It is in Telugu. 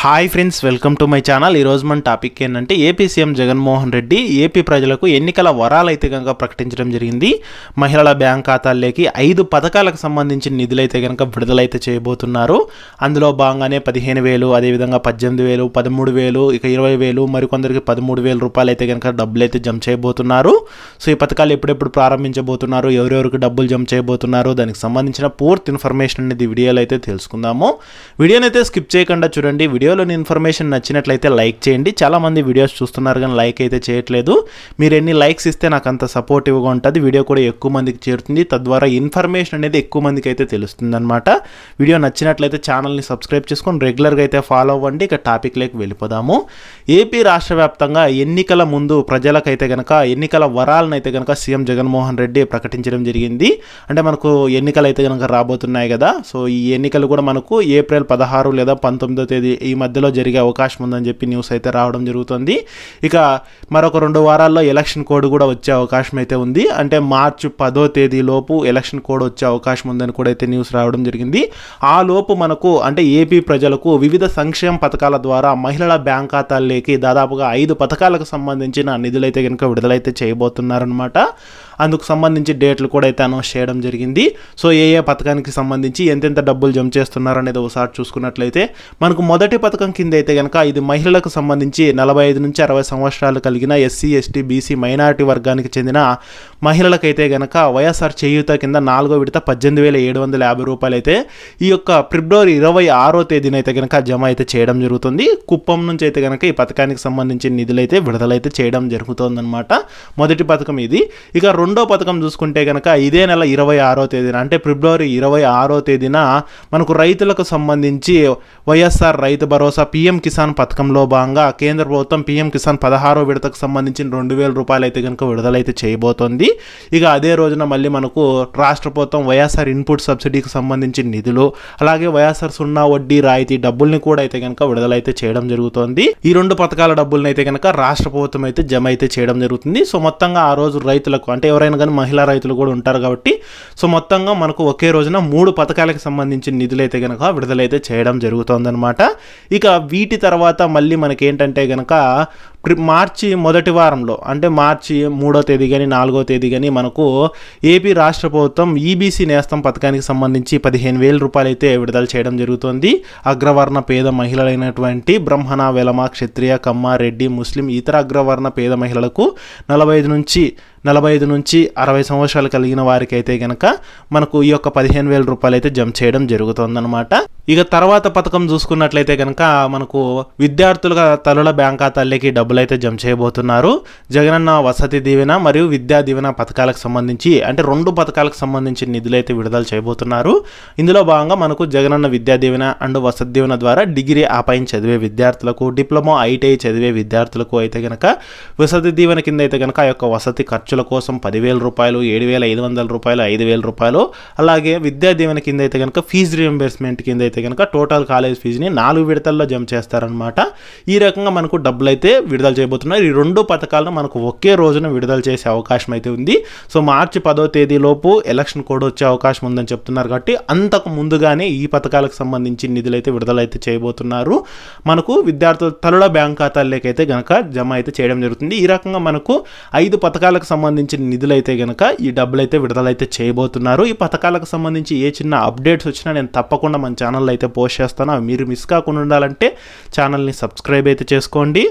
Hi friends, welcome to my channel. ఈరోజు మన టాపిక్ ఏంటంటే AP CM Jaganmohan Reddy AP ప్రజలకు ఎన్నికల వరాలు అయితే కనుక ప్రకటించడం జరిగింది. మహిళల బ్యాంక్ ఖాతాల్లోకి 5 పథకాలకు సంబంధించిన నిధులైతే కనుక విడుదలైతే చేయబోతున్నారు. అందులో భాగంగానే 15,000, అదేవిధంగా 18,000, 13,000, ఇక 20,000, మరికొందరికి 13,000 రూపాయలు అయితే కనుక డబ్బులు అయితే జమ చేయబోతున్నారు. సో ఈ పథకాలు ఎప్పుడెప్పుడు ప్రారంభించబోతున్నారు, ఎవరెవరికి డబ్బులు జమ చేయబోతున్నారు, దానికి సంబంధించిన పూర్తి ఇన్ఫర్మేషన్ అనేది వీడియోలో అయితే తెలుసుకుందాము. వీడియోని అయితే స్కిప్ చేయకుండా చూడండి. వీడియోలోని ఇన్ఫర్మేషన్ నచ్చినట్లయితే లైక్ చేయండి. చాలామంది వీడియోస్ చూస్తున్నారు కానీ లైక్ అయితే చేయట్లేదు. మీరు ఎన్ని లైక్స్ ఇస్తే నాకు అంత సపోర్టివ్గా ఉంటుంది, వీడియో కూడా ఎక్కువ మందికి చేరుతుంది, తద్వారా ఇన్ఫర్మేషన్ అనేది ఎక్కువ మందికి అయితే తెలుస్తుంది అనమాట. వీడియో నచ్చినట్లయితే ఛానల్ని సబ్స్క్రైబ్ చేసుకొని రెగ్యులర్గా అయితే ఫాలో అవ్వండి. ఇక టాపిక్లోకి వెళ్ళిపోదాము. ఏపీ రాష్ట్ర వ్యాప్తంగా ఎన్నికల ముందు ప్రజలకైతే కనుక ఎన్నికల వరాలను అయితే కనుక సీఎం జగన్మోహన్ రెడ్డి ప్రకటించడం జరిగింది. అంటే మనకు ఎన్నికలు అయితే కనుక రాబోతున్నాయి కదా. సో ఈ ఎన్నికలు కూడా మనకు ఏప్రిల్ 16 లేదా 19వ తేదీ ఈ మధ్యలో జరిగే అవకాశం ఉందని చెప్పి న్యూస్ అయితే రావడం జరుగుతుంది. ఇక మరొక 2 వారాల్లో ఎలక్షన్ కోడ్ కూడా వచ్చే అవకాశం అయితే ఉంది. అంటే మార్చి 10వ తేదీ లోపు ఎలక్షన్ కోడ్ వచ్చే అవకాశం ఉందని కూడా అయితే న్యూస్ రావడం జరిగింది. ఆ లోపు మనకు అంటే ఏపీ ప్రజలకు వివిధ సంక్షేమ పథకాల ద్వారా మహిళల బ్యాంక్ ఖాతాల్లోకి దాదాపుగా 5 పథకాలకు సంబంధించిన నిధులైతే కనుక విడుదలైతే చేయబోతున్నారనమాట. అందుకు సంబంధించి డేట్లు కూడా అయితే అనౌన్స్ చేయడం జరిగింది. సో ఏ పథకానికి సంబంధించి ఎంతెంత డబ్బులు జమ చేస్తున్నారు అనేది ఒకసారి చూసుకున్నట్లయితే మనకు మొదటి పథకం కింద అయితే కనుక ఇది మహిళలకు సంబంధించి 45 నుంచి 60 సంవత్సరాలు కలిగిన ఎస్సీ, ఎస్టీ, బీసీ, మైనారిటీ వర్గానికి చెందిన మహిళలకైతే కనుక వైఎస్ఆర్ చేయూత కింద 4వ విడత 18,750 రూపాయలు అయితే ఈ యొక్క ఫిబ్రవరి 26వ తేదీన అయితే కనుక జమ అయితే చేయడం జరుగుతుంది. కుప్పం నుంచి అయితే కనుక ఈ పథకానికి సంబంధించిన నిధులైతే విడుదలైతే చేయడం జరుగుతుందన్నమాట. మొదటి పథకం ఇది. ఇక రెండో పథకం చూసుకుంటే కనుక ఇదే నెల 26వ తేదీన అంటే ఫిబ్రవరి 26వ తేదీన మనకు రైతులకు సంబంధించి వైఎస్ఆర్ రైతు భరోసా పీఎం కిసాన్ పథకంలో భాగంగా కేంద్ర ప్రభుత్వం పీఎం కిసాన్ 16వ విడతకు సంబంధించిన 2,000 రూపాయలు అయితే కనుక విడుదలైతే చేయబోతోంది. ఇక అదే రోజున మళ్ళీ మనకు రాష్ట్ర ప్రభుత్వం వైఎస్ఆర్ ఇన్పుట్ సబ్సిడీకి సంబంధించిన నిధులు, అలాగే వైఎస్ఆర్ 0 వడ్డీ రాయితీ డబ్బుల్ని కూడా అయితే కనుక విడుదలైతే చేయడం జరుగుతోంది. ఈ 2 పథకాల డబ్బులను అయితే కనుక రాష్ట్ర ప్రభుత్వం అయితే జమ అయితే చేయడం జరుగుతుంది. సో మొత్తంగా ఆ రోజు రైతులకు అంటే ఎవరైనా కానీ మహిళా రైతులు కూడా ఉంటారు కాబట్టి సో మొత్తంగా మనకు ఒకే రోజున 3 పథకాలకు సంబంధించిన నిధులైతే కనుక విడుదలైతే చేయడం జరుగుతుందన్నమాట. ఇక వీటి తర్వాత మళ్ళీ మనకి ఏంటంటే కనుక మార్చి మొదటి వారంలో అంటే మార్చి 3వ తేదీ కానీ 4వ తేదీ కానీ మనకు ఏపీ రాష్ట్ర ప్రభుత్వం ఈబీసీ నేస్తం పథకానికి సంబంధించి 15,000 రూపాయలు అయితే విడుదల చేయడం జరుగుతుంది. అగ్రవర్ణ పేద మహిళలైనటువంటి బ్రహ్మణ, వెలమ, క్షత్రియ, కమ్మ, రెడ్డి, ముస్లిం, ఇతర అగ్రవర్ణ పేద మహిళలకు 45 నుంచి 60 సంవత్సరాలు కలిగిన వారికి అయితే కనుక మనకు ఈ యొక్క 15,000 రూపాయలు అయితే జమ చేయడం జరుగుతుందన్నమాట. ఇక తర్వాత పథకం చూసుకున్నట్లయితే కనుక మనకు విద్యార్థుల తల్లుల బ్యాంక్ ఖాతాల్లోకి డబ్బులు అయితే జమ చేయబోతున్నారు. జగనన్న వసతి దీవెన మరియు విద్యా దీవెన పథకాలకు సంబంధించి అంటే 2 పథకాలకు సంబంధించి నిధులు అయితే విడుదల చేయబోతున్నారు. ఇందులో భాగంగా మనకు జగనన్న విద్యా దీవెన అండ్ వసతి దీవెన ద్వారా డిగ్రీ ఆపైన చదివే విద్యార్థులకు, డిప్లొమా, ఐటీఐ చదివే విద్యార్థులకు అయితే కనుక వసతి దీవెన కింద అయితే కనుక ఆ యొక్క వసతి ఖర్చుల కోసం 10,000 రూపాయలు, 7,500 రూపాయలు, 5,000 రూపాయలు, అలాగే విద్యా దీవెన కింద అయితే కనుక ఫీజు రియంబర్స్మెంట్ కింద అయితే కనుక టోటల్ కాలేజ్ ఫీజుని 4 విడతల్లో జమ చేస్తారనమాట. ఈ రకంగా మనకు డబ్బులు అయితే విడుదల చేయబోతున్నారు. ఈ 2 పథకాలను మనకు ఒకే రోజున విడుదల చేసే అవకాశం అయితే ఉంది. సో మార్చి 10వ తేదీ లోపు ఎలక్షన్ కోడ్ వచ్చే అవకాశం ఉందని చెప్తున్నారు కాబట్టి అంతకు ముందుగానే ఈ పథకాలకు సంబంధించి నిధులు అయితే విడుదల అయితే చేయబోతున్నారు. మనకు విద్యార్థుల తల్లుల బ్యాంక్ ఖాతాల్లోకి అయితే కనుక జమ అయితే చేయడం జరుగుతుంది. ఈ రకంగా మనకు 5 పథకాలకు సంబంధించిన నిధులైతే కనుక ఈ డబ్బులు అయితే విడుదలైతే చేయబోతున్నారు. ఈ పథకాలకు సంబంధించి ఏ చిన్న అప్డేట్స్ వచ్చినా నేను తప్పకుండా మన ఛానల్లో అయితే పోస్ట్ చేస్తాను. అవి మీరు మిస్ కాకుండా ఉండాలంటే ఛానల్ని సబ్స్క్రైబ్ అయితే చేసుకోండి.